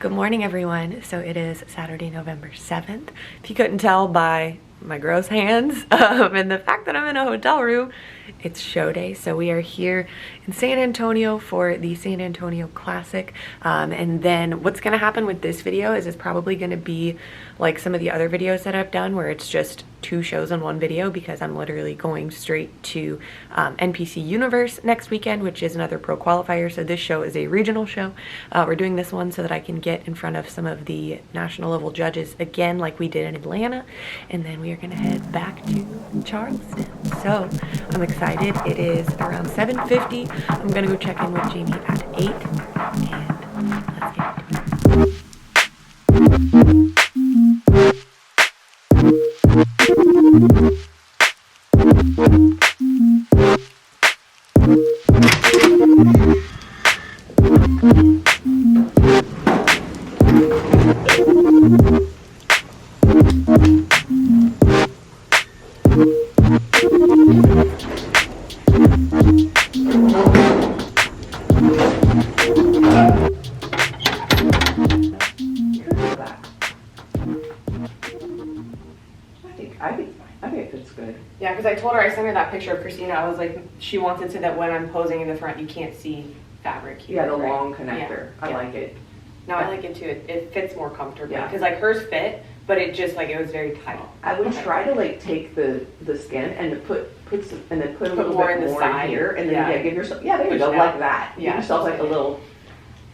Good morning, everyone. So it is Saturday, November 7th. If you couldn't tell by my gross hands and the fact that I'm in a hotel room, it's show day. So we are here in San Antonio for the San Antonio Classic. And then what's going to happen with this video is it's probably going to be like some of the other videos that I've done where it's just 2 shows in one video, because I'm literally going straight to NPC Universe next weekend, which is another pro qualifier. So this show is a regional show. We're doing this one so that I can get in front of some of the national level judges again, like we did in Atlanta. And then we are going to head back to Charleston. So I'm excited. It is around 7:50. I'm going to go check in with Jami at 8, and let's get into it. I think it fits good. Yeah, because I told her, I sent her that picture of Christina. I was like, she wants it so that when I'm posing in the front, you can't see fabric here. Yeah, the right? long connector. Yeah. I like it. No, I like it too. It fits more comfortably. Yeah. Because like hers fit, but it just like, it was very tight. I would try to like take the skin and to put some, and then put a little more bit in the more side. in here, and then Yeah. give yourself, there you Push go, it like out. that. Yeah. Give yourself like a little,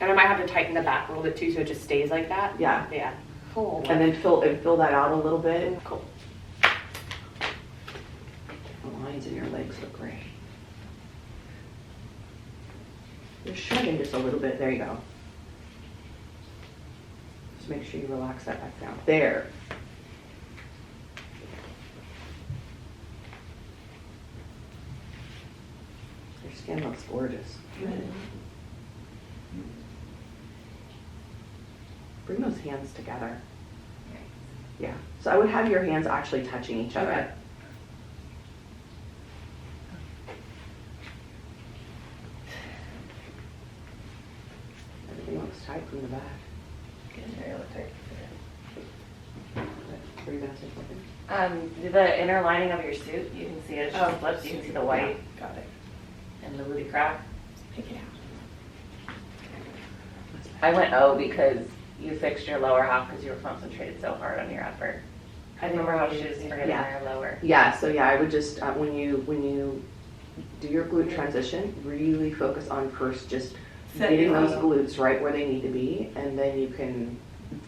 And I might have to tighten the back a little bit too, so it just stays like that. yeah. Yeah. Cool. And then fill that out a little bit. Cool. The lines in your legs look great. Just shrugging just a little bit. There you go. Just make sure you relax that back down. There. Your skin looks gorgeous. Bring those hands together. Yeah. So I would have your hands actually touching each other. Okay. Everything looks tight from the back. Were you gonna say something? The inner lining of your suit, you can see it Oh, flips, you can see the white Got it. and the woody crack. Pick it out. I went O because you fixed your lower half because you were concentrated so hard on your upper. I remember how she was forgetting Yeah. her lower. Yeah, so yeah, I would just, when you do your glute transition, really focus on first just getting those glutes right where they need to be, and then you can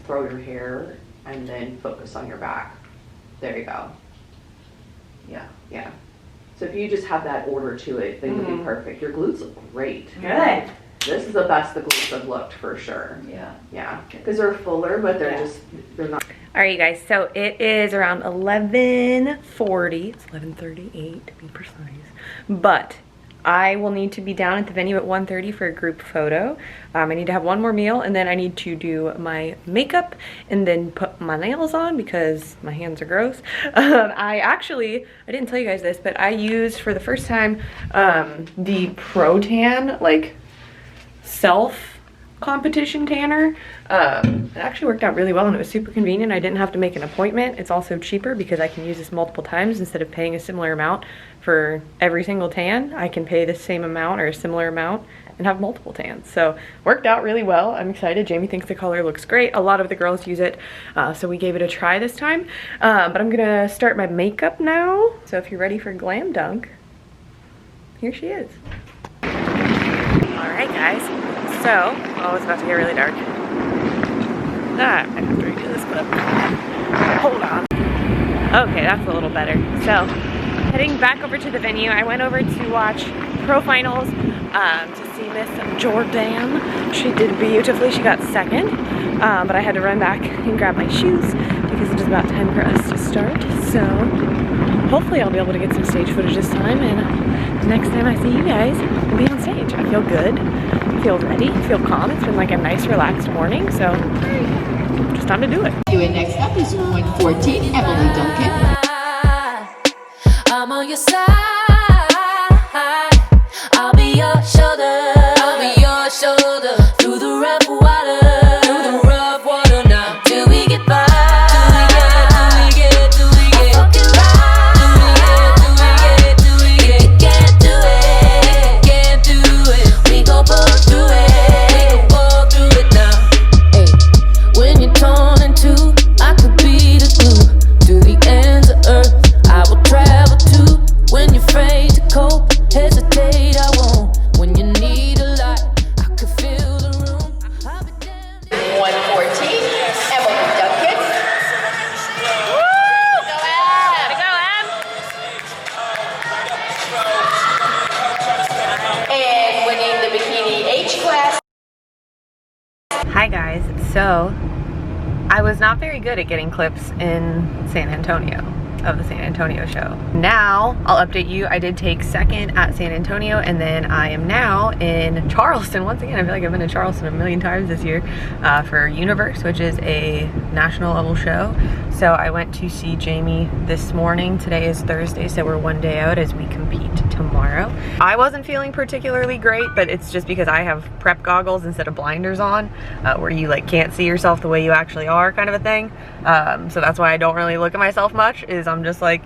throw your hair and then focus on your back. There you go. Yeah. Yeah. So if you just have that order to it, then you'll be perfect. Your glutes look great. Good. This is the best the glutes have looked for sure. Yeah. Yeah, because they're fuller, but they're they're not. All right, you guys, so it is around 11:40. It's 11:38 to be precise. But I will need to be down at the venue at 1:30 for a group photo. I need to have one more meal, and then I need to do my makeup and then put my nails on because my hands are gross. I didn't tell you guys this, but I used for the first time the Pro Tan, like self competition tanner. It actually worked out really well, and it was super convenient. I didn't have to make an appointment. It's also cheaper because I can use this multiple times instead of paying a similar amount for every single tan. I can pay the same amount or a similar amount and have multiple tans. So worked out really well. I'm excited. Jami thinks the color looks great. A lot of the girls use it, so we gave it a try this time. But I'm gonna start my makeup now. So if you're ready for Glam Dunk, here she is. All right, guys. So, it's about to get really dark. I have to redo this clip. Hold on. Okay, that's a little better. So, heading back over to the venue. I went over to watch Pro Finals to see Miss Jordan. She did beautifully. She got second. But I had to run back and grab my shoes because it is about time for us to start. So, hopefully I'll be able to get some stage footage this time. And the next time I see you guys, we'll be on stage. I feel good. Feel ready, feel calm. It's been like a nice relaxed morning, so just time to do it. And next up is 114, Emily Duncan. I'm on your side. I'll be your shoulder. I'll be your shoulder. Through the rough water. Through the rough Hi guys, so I was not very good at getting clips in San Antonio of the San Antonio show. Now, I'll update you, I did take second at San Antonio, and then I am now in Charleston. Once again, I feel like I've been to Charleston a million times this year for Universe, which is a national level show. So I went to see Jami this morning. Today is Thursday, so we're one day out as we compete tomorrow. I wasn't feeling particularly great, but it's just because I have prep goggles instead of blinders on, where you like can't see yourself the way you actually are, kind of a thing. So that's why I don't really look at myself much, is I'm just like,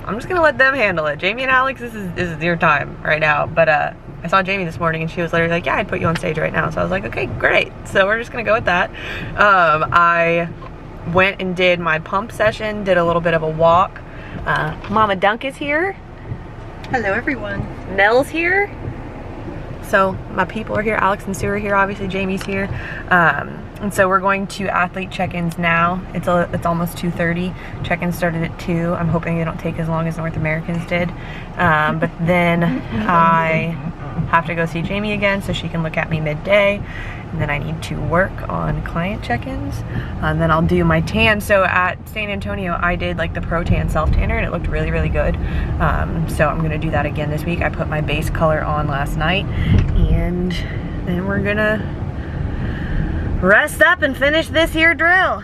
I'm just gonna let them handle it. Jami and Alex, this is your time right now. But I saw Jami this morning and she was literally like, yeah, I'd put you on stage right now. So I was like, okay, great. So we're just gonna go with that. I went and did my pump session, did a little bit of a walk. Mama Dunk is here. Hello everyone. Nell's here. So my people are here. Alex and Sue are here. Obviously Jami's here. And so we're going to athlete check-ins now. It's almost 2:30. Check-ins started at 2. I'm hoping they don't take as long as North Americans did. But then I have to go see Jami again so she can look at me midday. And then I need to work on client check-ins. And then I'll do my tan. So at San Antonio, I did like the Pro Tan self-tanner and it looked really, really good. So I'm gonna do that again this week. I put my base color on last night and then we're gonna rest up and finish this here drill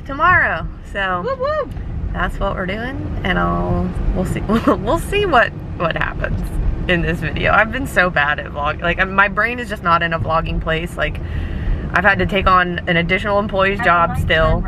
tomorrow. So whoop, whoop. That's what we're doing, and we'll see what happens in this video. I've been so bad at vlog, like my brain is just not in a vlogging place. Like I've had to take on an additional employee's job still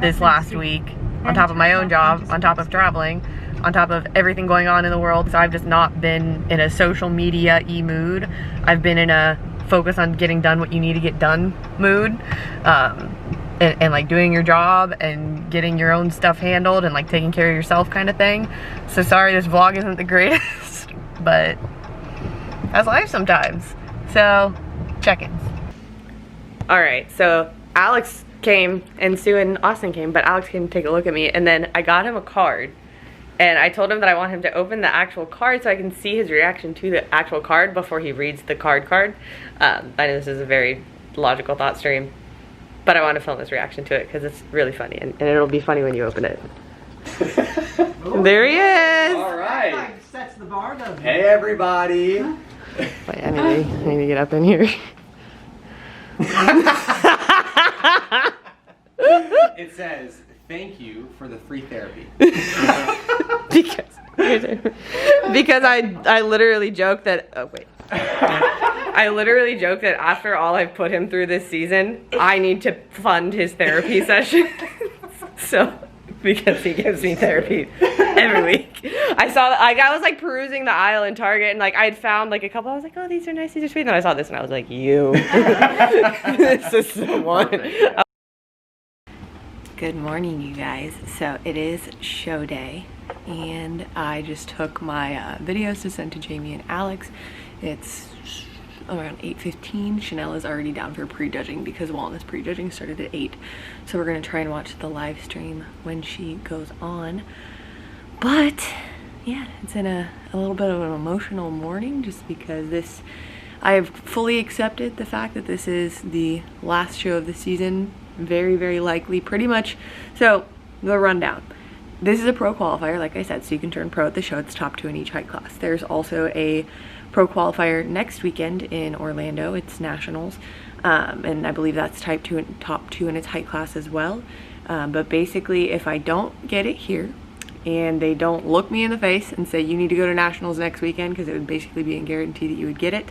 this last week, on top of my own job, on top of traveling, on top of everything going on in the world. So I've just not been in a social media-y mood. I've been in a focus on getting done what you need to get done mood, and like doing your job and getting your own stuff handled and like taking care of yourself kind of thing. So sorry this vlog isn't the greatest, but that's life sometimes. So check-ins. All right, so Alex came and Sue and Austin came, but Alex came to take a look at me, and then I got him a card. And I told him that I want him to open the actual card so I can see his reaction to the actual card before he reads the card. I know this is a very logical thought stream, but I want to film his reaction to it because it's really funny, and it'll be funny when you open it. There he is! All right. Sets the bar, doesn't it? Hey everybody. Wait, I need to get up in here. It says, thank you for the free therapy. because I literally joked that, oh wait. I literally joked that after all I've put him through this season, I need to fund his therapy session. So, because he gives me therapy every week. I was like perusing the aisle in Target, and like I had found like a couple, I was like, oh, these are nice, these are sweet. And then I saw this and I was like, you. This is the one. Good morning, you guys. So it is show day, and I just took my videos to send to Jami and Alex. It's around 8:15. Chanel is already down for prejudging because wellness prejudging started at 8. So we're gonna try and watch the live stream when she goes on. But yeah, it's in a little bit of an emotional morning just because I have fully accepted the fact that this is the last show of the season. Very, very likely, pretty much. So the rundown. This is a pro qualifier, like I said, so you can turn pro at the show. It's top 2 in each height class. There's also a pro qualifier next weekend in Orlando. It's nationals, and I believe that's top 2 in its height class as well. But basically, if I don't get it here and they don't look me in the face and say you need to go to nationals next weekend, because it would basically be a guarantee that you would get it,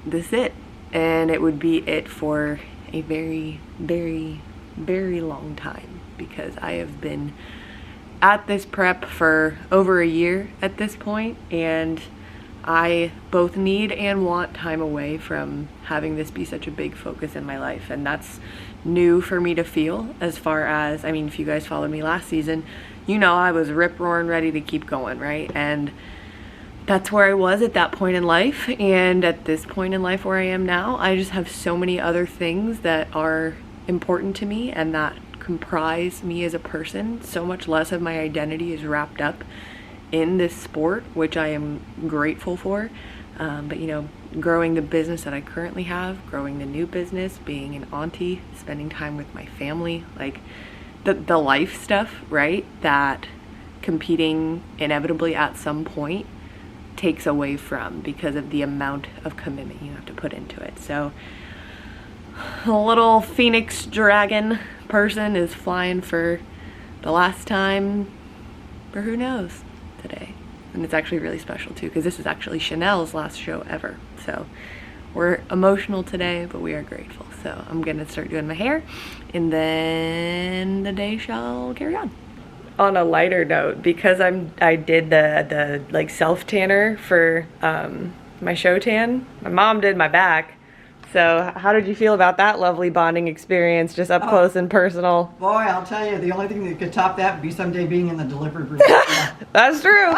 this is it. And it would be it for a very, very, very long time, because I have been at this prep for over a year at this point, and I both need and want time away from having this be such a big focus in my life. And that's new for me to feel, as far as, I mean, if you guys followed me last season, you know I was rip-roaring ready to keep going, right? And that's where I was at that point in life, and at this point in life where I am now, I just have so many other things that are important to me and that comprise me as a person. So much less of my identity is wrapped up in this sport, which I am grateful for. But you know, growing the business that I currently have, growing the new business, being an auntie, spending time with my family, like the life stuff, right? That competing inevitably at some point takes away from because of the amount of commitment you have to put into it. So a little Phoenix dragon person is flying for the last time for who knows today. And it's actually really special too, because this is actually Chanel's last show ever. So we're emotional today, but we are grateful. So I'm gonna start doing my hair, and then the day shall carry on. On a lighter note, because I did the like self tanner for my show tan. My mom did my back. So how did you feel about that lovely bonding experience, just up close and personal? Boy, I'll tell you, the only thing that could top that would be someday being in the delivery room. That's true.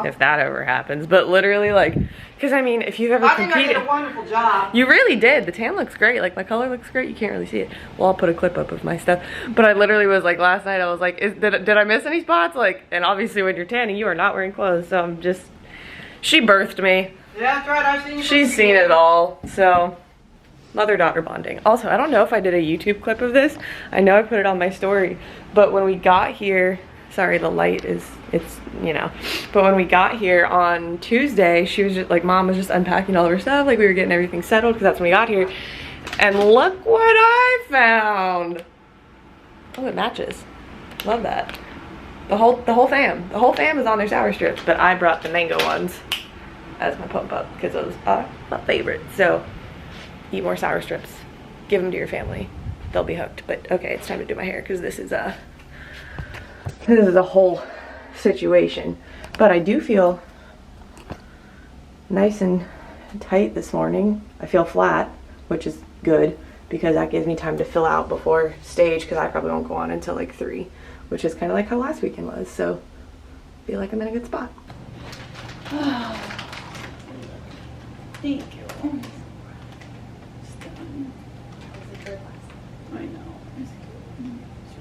If that ever happens. But literally, like, because I mean, if you've ever I think I competed, did a wonderful job. you really did. The tan looks great. Like, my color looks great. You can't really see it. Well, I'll put a clip up of my stuff. But I literally was like, last night I was like, did I miss any spots? Like, and obviously when you're tanning, you are not wearing clothes. So I'm just, she birthed me. Yeah, that's right. I've seen you. She's seen it all. So mother-daughter bonding. Also, I don't know if I did a YouTube clip of this. I know I put it on my story. But when we got here, sorry, the light is, it's, you know. But when we got here on Tuesday, she was just like, Mom was just unpacking all of her stuff. Like, we were getting everything settled because that's when we got here. And look what I found. Oh, it matches. Love that. The whole fam. The whole fam is on their sour strips, but I brought the mango ones as my pump up because those are my favorite. So eat more sour strips. Give them to your family. They'll be hooked. But okay, it's time to do my hair because this is a whole situation. But I do feel nice and tight this morning. I feel flat, which is good because that gives me time to fill out before stage, because I probably won't go on until like 3, which is kind of like how last weekend was. So I feel like I'm in a good spot. Thank you. I know. It's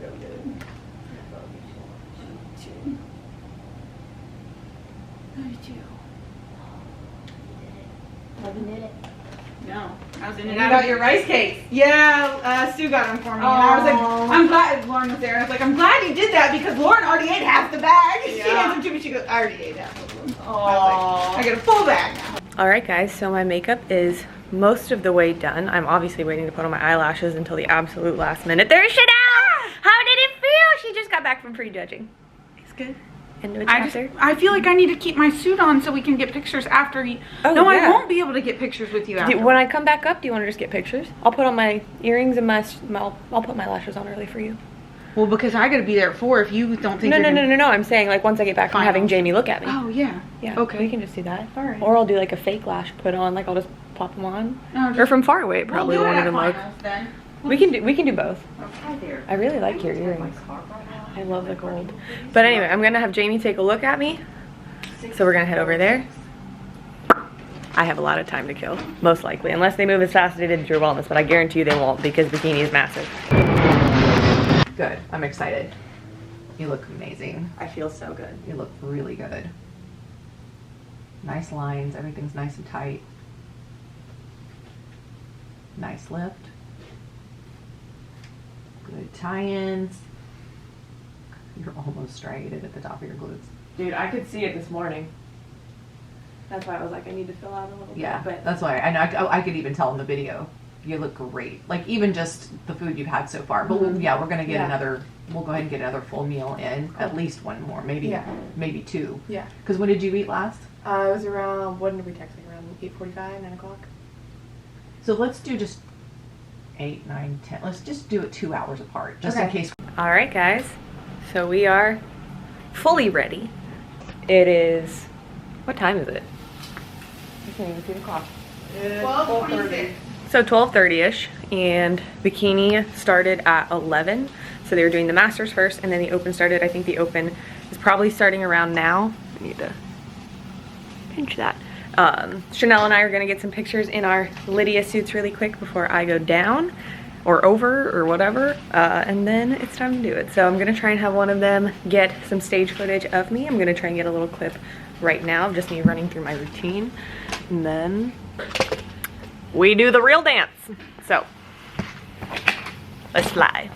real good. I do. Loving it. No. I was in You and got out. your rice cakes. Yeah, Stu got them for me. And I was like, I'm glad Lauren was there. I was like, I'm glad he did that because Lauren already ate half the bag. She hands them to me. She goes, I already ate half of them. I was like, I get a full bag now. All right, guys, so my makeup is most of the way done. I'm obviously waiting to put on my eyelashes until the absolute last minute. There's Chanel! How did it feel? She just got back from prejudging. It's good. Into a chapter. I feel like I need to keep my suit on so we can get pictures after you. Oh, no, yeah. I won't be able to get pictures with you after. When I come back up, do you want to just get pictures? I'll put on my earrings and I'll put my lashes on early for you. Well, because I gotta be there at 4 if you don't think No. I'm saying like once I get back from Fine. having Jamie look at me. Oh, yeah. Yeah. Okay. We can just do that. All right. Or I'll do like a fake lash put on. Like I'll just pop them on. No, Or from far away, it probably we'll do won't it even at look. finals, then. We can do both. Okay, there. I really like your earrings. I love the gold. But anyway, I'm gonna have Jamie take a look at me. So we're gonna head over there. I have a lot of time to kill, most likely, unless they move as fast as they did at Your Wellness, but I guarantee you they won't because bikini is massive. Good, I'm excited. You look amazing. I feel so good. You look really good. Nice lines, everything's nice and tight. Nice lift. Good tie-ins. You're almost striated at the top of your glutes. Dude, I could see it this morning. That's why I was like, I need to fill out a little Yeah, bit. But that's why I know. I could even tell in the video. You look great. Like even just the food you've had so far. But yeah, we're gonna get another. We'll go ahead and get another full meal in. At least one more, maybe maybe 2. Yeah. Because when did you eat last? It was around, what did we text? Like around 8:45, 9 o'clock? So let's do just 8, 9, 10. Let's just do it 2 hours apart, just in case. All right, guys. So we are fully ready. It is, what time is it? I can't even see the clock. 12:26. So 12:30ish, and bikini started at 11. So they were doing the masters first, and then the open started. I think the open is probably starting around now. I need to pinch that. Chanel and I are gonna get some pictures in our Lydia suits really quick before I go down or over or whatever, and then it's time to do it. So I'm gonna try and have one of them get some stage footage of me. I'm gonna try and get a little clip right now of just me running through my routine. And then we do the real dance. So let's fly.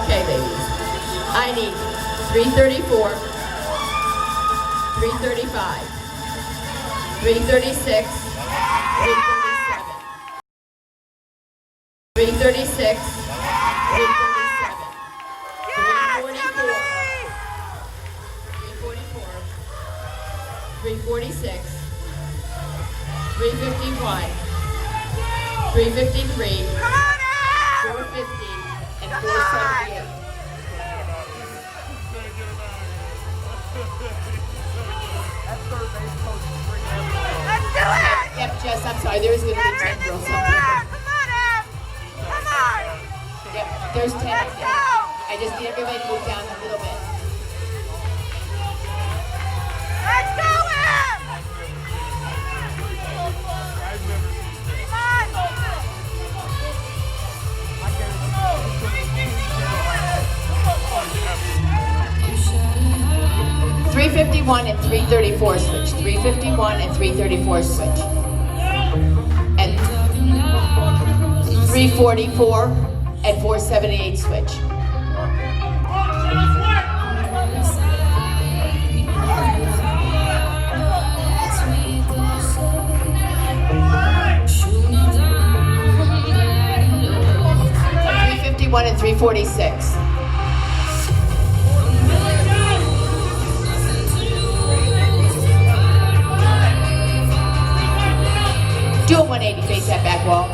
Okay, babies. I need 334, 335, 336, 337, 336, 337, 344, 346, 351, 353, 450, and 478. Let's do it! Yep, Jess, I'm sorry, there's gonna be 10 girls up there. Come on, Em! Come on! Yep, there's 10 up Let's there. go! I just need everybody to move down a little bit. Let's go, Em! Come on! 351 and 334 switch. 351 and 334 switch. And 344 and 478 switch. One and 346. Do a 180, face that back wall.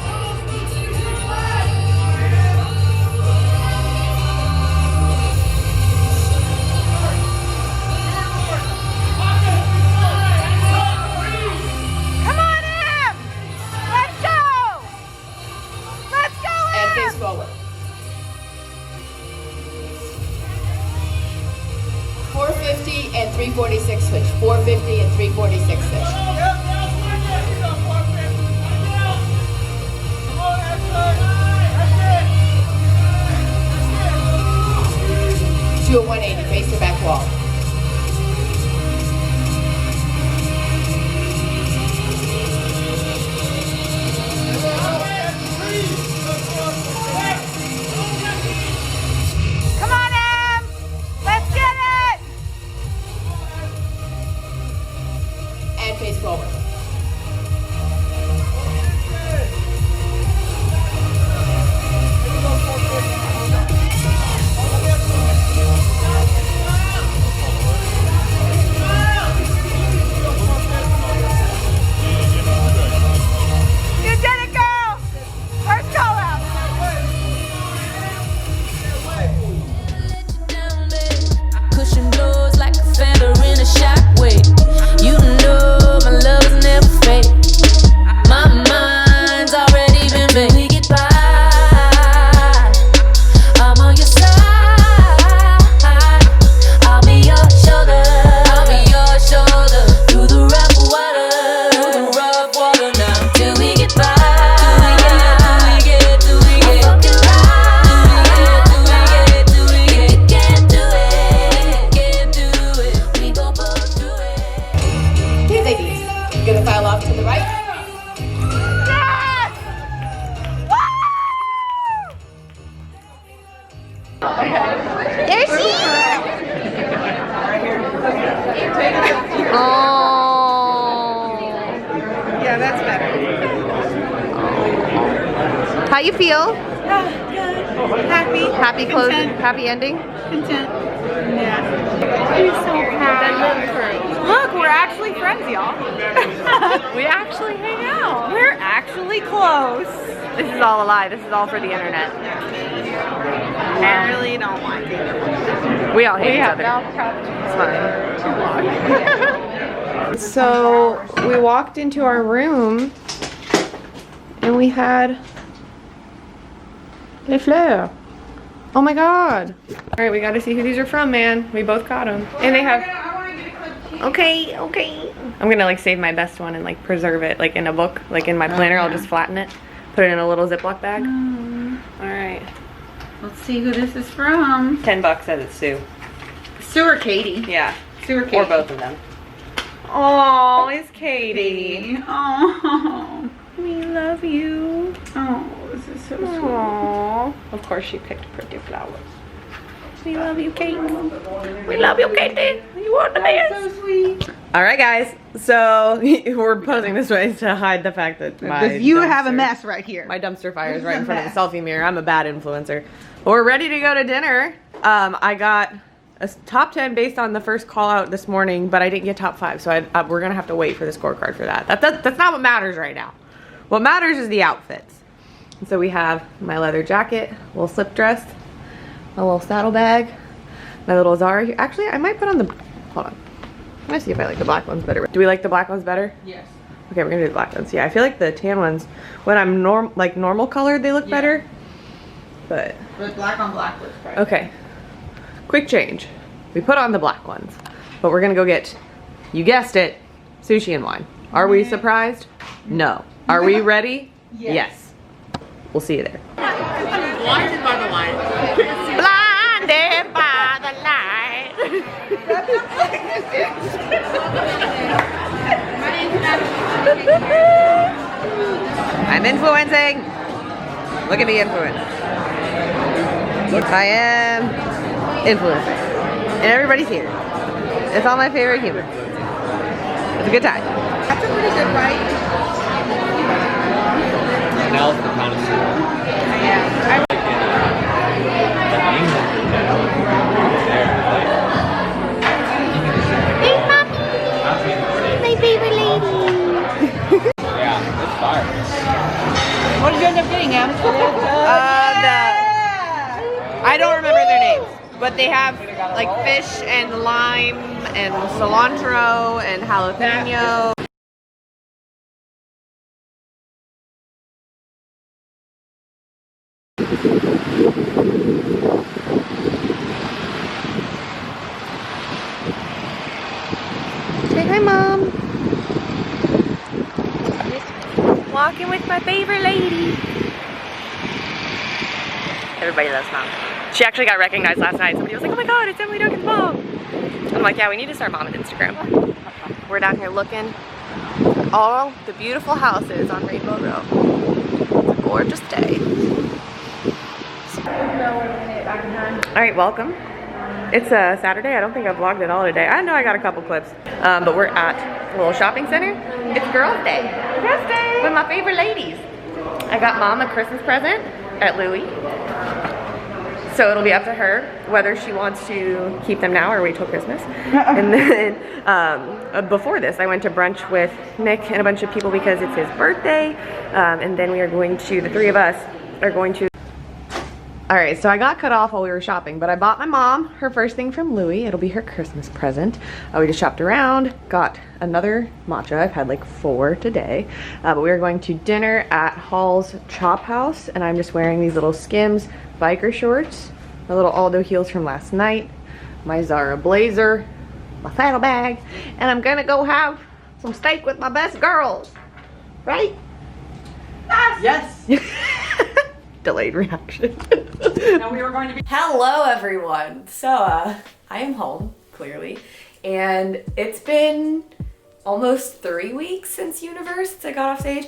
Come on, Em! Let's go! Let's go, Em! And face forward. 450 and 346 switch. 450 and 346 switch. Do a 180, face the back wall. Come on, Em! Let's get it! And face forward. How you feel? Good. Happy. Happy closing? Content. Happy ending? Content. Yeah. He's so happy. Look, we're actually friends, y'all. We actually hang out. We're actually close. This is all a lie. This is all for the internet. I really don't like it. We all hate each other. It's fine. So we walked into our room and we had Les fleurs. Oh my god. Alright, we gotta see who these are from, man. We both got them. And they have... Okay, okay. I'm gonna like save my best one and like preserve it like in a book, like in my planner. I'll just flatten it, put it in a little Ziploc bag. Alright. Let's see who this is from. $10 says it's Sue. Sue or Katie? Yeah. Sue or Katie? Or both of them. Oh, it's Katie. Oh. We love you. Oh, this is so sweet. Aww. Of course she picked pretty flowers. We love you, Kate. We love you, Katie. You are the best. So sweet. All right, guys. So we're posing this way to hide the fact that You have a mess right here. my dumpster fire is This right is in a front of the mess. selfie mirror. I'm a bad influencer. But we're ready to go to dinner. I got a top 10 based on the first call out this morning, but I didn't get top 5, so we're gonna have to wait for the scorecard for that. That's not what matters right now. What matters is the outfits. And so we have my leather jacket, a little slip dress, a little saddle bag, my little Zara here. Actually, I might put on the, hold on. I'm gonna see if I like the black ones better. Do we like the black ones better? Yes. Okay, we're gonna do the black ones. Yeah, I feel like the tan ones, when I'm normal colored, they look better. But black on black looks great. okay, quick change. We put on the black ones, but we're gonna go get, you guessed it, sushi and wine. Are we surprised? No. Are we ready? Yes. We'll see you there. Blinded by the light. Blinded by the light. I'm influencing. Look at me influence. I am influencing. And everybody's here. It's all my favorite humans. It's a good time. That's a pretty good bite. Nell's the connoisseur. Yeah. My favorite lady. Yeah, it's fire. What did you end up getting, Em? I don't remember their names, but they have like fish and lime and cilantro and jalapeno. Say hi, Mom. Walking with my favorite lady. Everybody loves Mom. She actually got recognized last night. Somebody was like, oh my god, it's Emily Duncan's mom. I'm like, yeah, we need to start Mom on Instagram. We're down here looking at all the beautiful houses on Rainbow Row. It's a gorgeous day. Alright, welcome. It's a Saturday. I don't think I've vlogged at all today. I know I got a couple clips. But we're at a little shopping center. It's Girls' Day. Girls' Day! With my favorite ladies. I got Mom a Christmas present at Louis. So it'll be up to her whether she wants to keep them now or wait till Christmas. And then before this, I went to brunch with Nick and a bunch of people because it's his birthday. And then we are going to, the three of us are going to. All right, so I got cut off while we were shopping, but I bought my mom her first thing from Louis. It'll be her Christmas present. We just shopped around, got another matcha. I've had like 4 today. But we are going to dinner at Hall's Chop House, and I'm just wearing these little Skims biker shorts, my little Aldo heels from last night, my Zara blazer, my saddle bag, and I'm gonna go have some steak with my best girls. Right? Yes. Delayed reaction. No, we were going to be. Hello everyone. So I am home, clearly, and it's been almost 3 weeks since Universe I got off stage.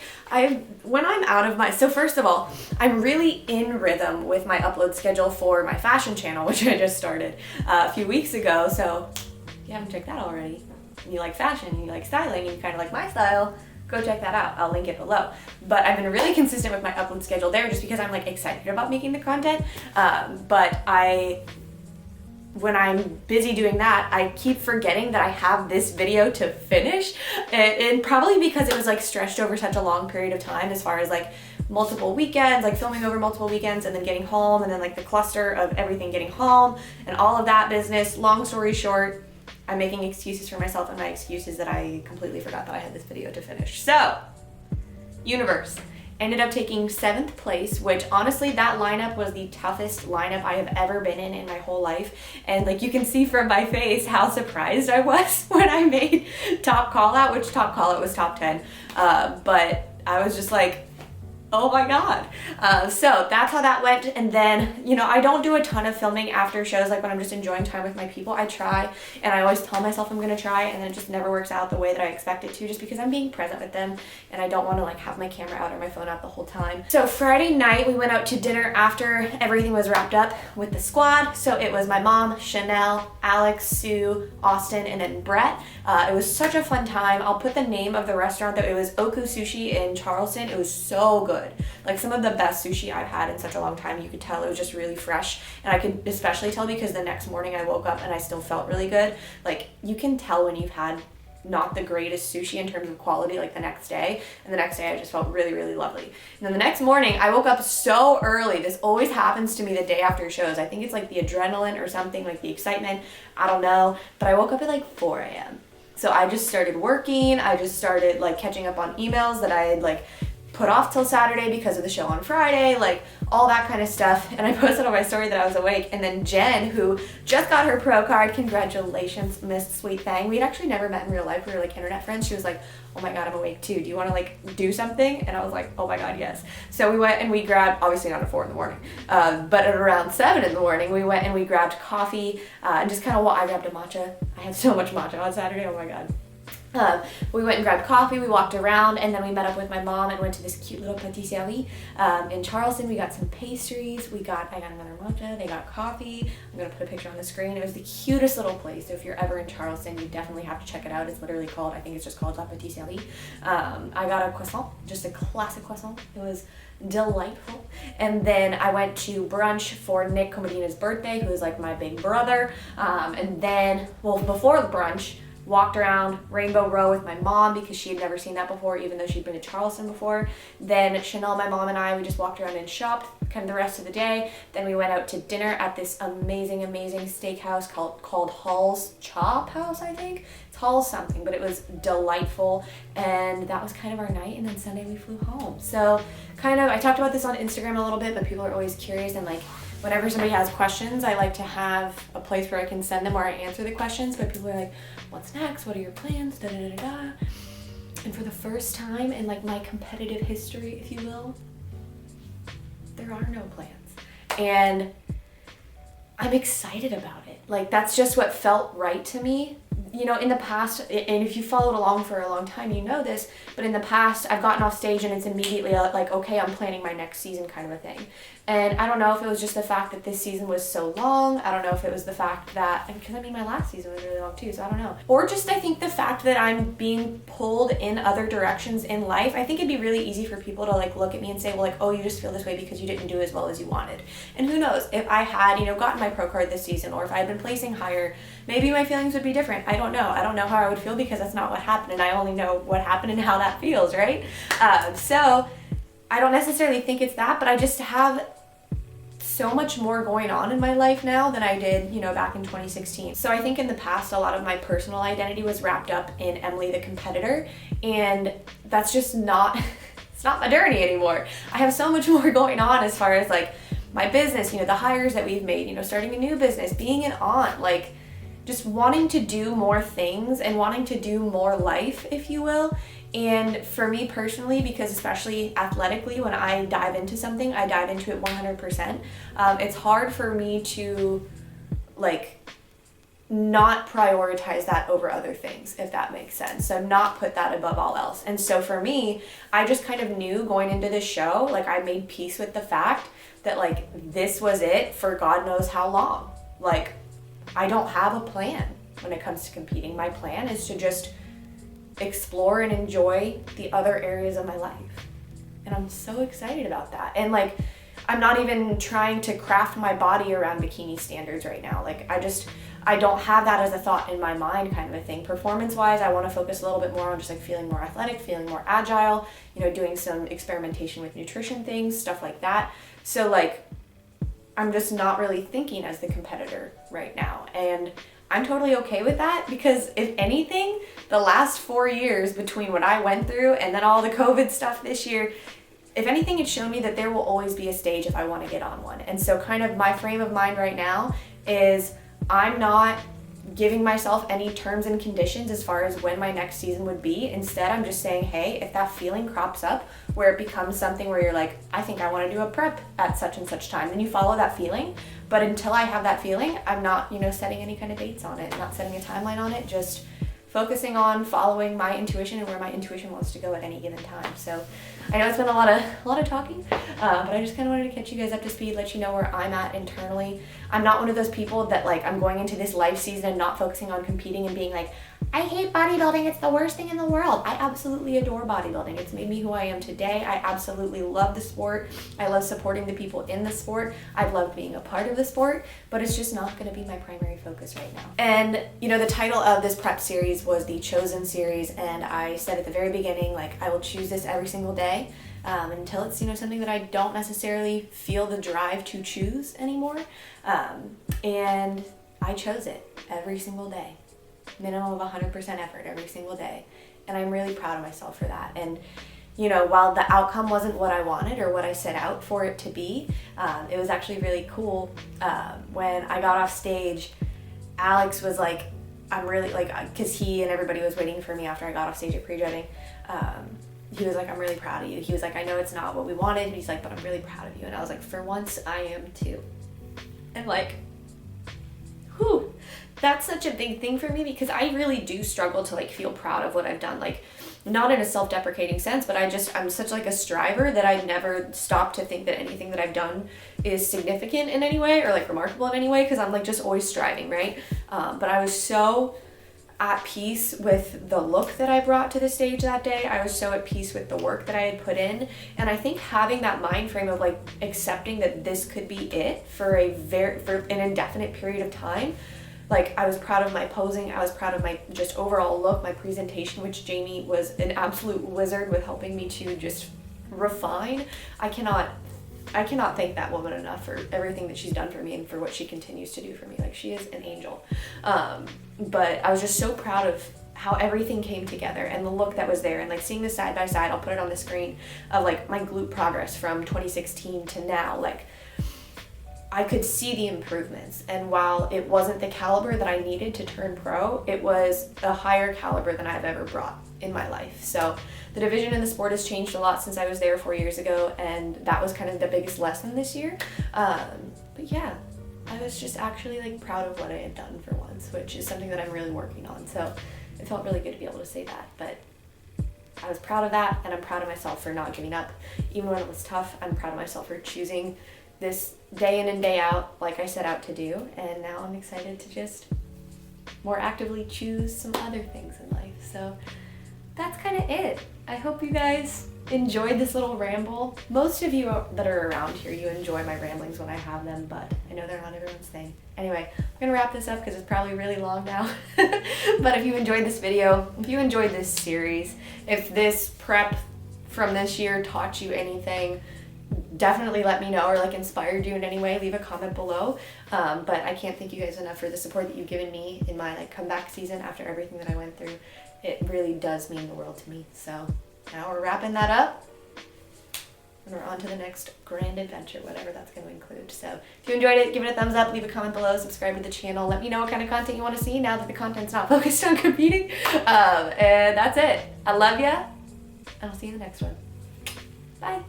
When I'm out of my, so first of all, I'm really in rhythm with my upload schedule for my fashion channel, which I just started a few weeks ago. So if you haven't checked that already, and you like fashion, and you like styling, and you kind of like my style, go check that out. I'll link it below. But I've been really consistent with my upload schedule there just because I'm like excited about making the content. But when I'm busy doing that, I keep forgetting that I have this video to finish, and probably because it was like stretched over such a long period of time as far as like multiple weekends, like filming over multiple weekends and then getting home, and then like the cluster of everything getting home and all of that business. Long story short, I'm making excuses for myself, and my excuse is that I completely forgot that I had this video to finish. So, universe. Ended up taking 7th place, which honestly, that lineup was the toughest lineup I have ever been in my whole life. And like you can see from my face how surprised I was when I made top call out, which top call out was top 10. But I was just like, oh my God. So that's how that went. And then, you know, I don't do a ton of filming after shows, like when I'm just enjoying time with my people. I try, and I always tell myself I'm gonna try, and then it just never works out the way that I expect it to, just because I'm being present with them and I don't want to like have my camera out or my phone out the whole time. So Friday night we went out to dinner after everything was wrapped up with the squad. So it was my mom, Chanel, Alex, Sue, Austin, and then Brett. It was such a fun time. I'll put the name of the restaurant, that it was Oku Sushi in Charleston. It was so good. Like some of the best sushi I've had in such a long time. You could tell it was just really fresh, and I could especially tell because the next morning I woke up and I still felt really good. Like you can tell when you've had not the greatest sushi in terms of quality like the next day, and the next day I just felt really, really lovely. And then the next morning I woke up so early. This always happens to me the day after shows. I think it's like the adrenaline or something, like the excitement, I don't know, but I woke up at like 4 a.m. So I just started working. I just started like catching up on emails that I had like put off till Saturday because of the show on Friday, like all that kind of stuff. And I posted on my story that I was awake, and then Jen, who just got her pro card, congratulations, Miss Sweet Thing. We'd actually never met in real life. We were like internet friends. She was like, oh my God, I'm awake too. Do you want to like do something? And I was like, oh my God, yes. So we went and we grabbed, obviously not at 4 in the morning, but at around 7 in the morning, we went and we grabbed coffee and just kind of, I grabbed a matcha. I had so much matcha on Saturday, oh my God. We went and grabbed coffee, we walked around, and then we met up with my mom and went to this cute little patisserie in Charleston. We got some pastries, I got another matcha, they got coffee. I'm gonna put a picture on the screen. It was the cutest little place, so if you're ever in Charleston, you definitely have to check it out. It's literally called, I think it's just called La Patisserie. I got a croissant, just a classic croissant. It was delightful. And then I went to brunch for Nick Comodina's birthday, who is like my big brother. And then, well, before the brunch, walked around Rainbow Row with my mom because she had never seen that before, even though she'd been to Charleston before. Then Chanel, my mom, and I, we just walked around and shopped kind of the rest of the day. Then we went out to dinner at this amazing, amazing steakhouse called Hall's Chop House, I think. It's Hall's something, but it was delightful. And that was kind of our night. And then Sunday we flew home. So kind of, I talked about this on Instagram a little bit, but people are always curious, and like, whenever somebody has questions, I like to have a place where I can send them or I answer the questions, but people are like, what's next? What are your plans? Da da da da. And for the first time in like my competitive history, if you will, there are no plans. And I'm excited about it. Like that's just what felt right to me. You know, in the past, and if you followed along for a long time, you know this, but in the past, I've gotten off stage and it's immediately like, okay, I'm planning my next season kind of a thing. And I don't know if it was just the fact that this season was so long. I don't know if it was the fact that, because I mean, my last season was really long too, so I don't know. Or just, I think the fact that I'm being pulled in other directions in life. I think it'd be really easy for people to like look at me and say, well, like, oh, you just feel this way because you didn't do as well as you wanted. And who knows, if I had, you know, gotten my pro card this season, or if I had been placing higher, maybe my feelings would be different. I don't know. I don't know how I would feel because that's not what happened, and I only know what happened and how that feels, right? So I don't necessarily think it's that, but I just have so much more going on in my life now than I did, you know, back in 2016. So I think in the past, a lot of my personal identity was wrapped up in Emily the competitor, and that's just not, it's not my journey anymore. I have so much more going on as far as like my business, you know, the hires that we've made, you know, starting a new business, being an aunt, like just wanting to do more things and wanting to do more life, if you will. And for me personally, because especially athletically, when I dive into something, I dive into it 100%. It's hard for me to like not prioritize that over other things, if that makes sense. So not put that above all else. And so for me, I just kind of knew going into this show, like I made peace with the fact that like this was it for God knows how long. Like I don't have a plan when it comes to competing. My plan is to just explore and enjoy the other areas of my life. And I'm so excited about that. And like, I'm not even trying to craft my body around bikini standards right now. Like, I don't have that as a thought in my mind kind of a thing. Performance-wise, I want to focus a little bit more on just like feeling more athletic, feeling more agile, you know, doing some experimentation with nutrition things, stuff like that. So like, I'm just not really thinking as the competitor right now. And I'm totally okay with that, because if anything, the last 4 years between what I went through and then all the COVID stuff this year, if anything, it's shown me that there will always be a stage if I want to get on one. And so kind of my frame of mind right now is I'm not giving myself any terms and conditions as far as when my next season would be. Instead, I'm just saying, hey, if that feeling crops up where it becomes something where you're like, I think I want to do a prep at such and such time, then you follow that feeling. But until I have that feeling, I'm not, you know, setting any kind of dates on it, not setting a timeline on it, just focusing on following my intuition and where my intuition wants to go at any given time. So I know it's been a lot of talking, but I just kind of wanted to catch you guys up to speed, let you know where I'm at internally. I'm not one of those people that like, I'm going into this life season and not focusing on competing and being like, I hate bodybuilding, it's the worst thing in the world. I absolutely adore bodybuilding. It's made me who I am today. I absolutely love the sport. I love supporting the people in the sport. I've loved being a part of the sport, but it's just not gonna be my primary focus right now. And you know, the title of this prep series was the Chosen series, and I said at the very beginning, like, I will choose this every single day until it's, you know, something that I don't necessarily feel the drive to choose anymore. And I chose it every single day. Minimum of 100% effort every single day. And I'm really proud of myself for that. And, you know, while the outcome wasn't what I wanted or what I set out for it to be, it was actually really cool. When I got off stage, Alex was like, I'm really like, cause he and everybody was waiting for me after I got off stage at pre-judging. He was like, I'm really proud of you. He was like, I know it's not what we wanted. And he's like, but I'm really proud of you. And I was like, for once I am too. And like, whew, that's such a big thing for me, because I really do struggle to like feel proud of what I've done. Like, not in a self-deprecating sense, but I'm such like a striver that I never stop to think that anything that I've done is significant in any way or like remarkable in any way, because I'm like just always striving, right? But I was so at peace with the look that I brought to the stage that day. I was so at peace with the work that I had put in. And I think having that mind frame of like accepting that this could be it for an indefinite period of time. Like, I was proud of my posing. I was proud of my just overall look, my presentation, which Jami was an absolute wizard with helping me to just refine. I cannot thank that woman enough for everything that she's done for me and for what she continues to do for me. Like, she is an angel. But I was just so proud of how everything came together and the look that was there, and like seeing this side by side, I'll put it on the screen, of like my glute progress from 2016 to now. Like, I could see the improvements, and while it wasn't the caliber that I needed to turn pro, it was a higher caliber than I've ever brought in my life. So the division in the sport has changed a lot since I was there 4 years ago, and that was kind of the biggest lesson this year. But yeah, I was just actually like proud of what I had done for once, which is something that I'm really working on. So it felt really good to be able to say that. But I was proud of that, and I'm proud of myself for not giving up. Even when it was tough, I'm proud of myself for choosing this day in and day out like I set out to do. And now I'm excited to just more actively choose some other things in life. So that's kind of it. I hope you guys enjoyed this little ramble. Most of you that are around here, you enjoy my ramblings when I have them, but I know they're not everyone's thing. Anyway, I'm gonna wrap this up because it's probably really long now. But if you enjoyed this video, if you enjoyed this series, if this prep from this year taught you anything, definitely let me know, or like inspired you in any way, leave a comment below. But I can't thank you guys enough for the support that you've given me in my like comeback season after everything that I went through. It really does mean the world to me. So now we're wrapping that up, and we're on to the next grand adventure, whatever that's going to include. So if you enjoyed it, give it a thumbs up, leave a comment below, subscribe to the channel, let me know what kind of content you want to see now that the content's not focused on competing. And that's it. I love ya, and I'll see you in the next one. Bye.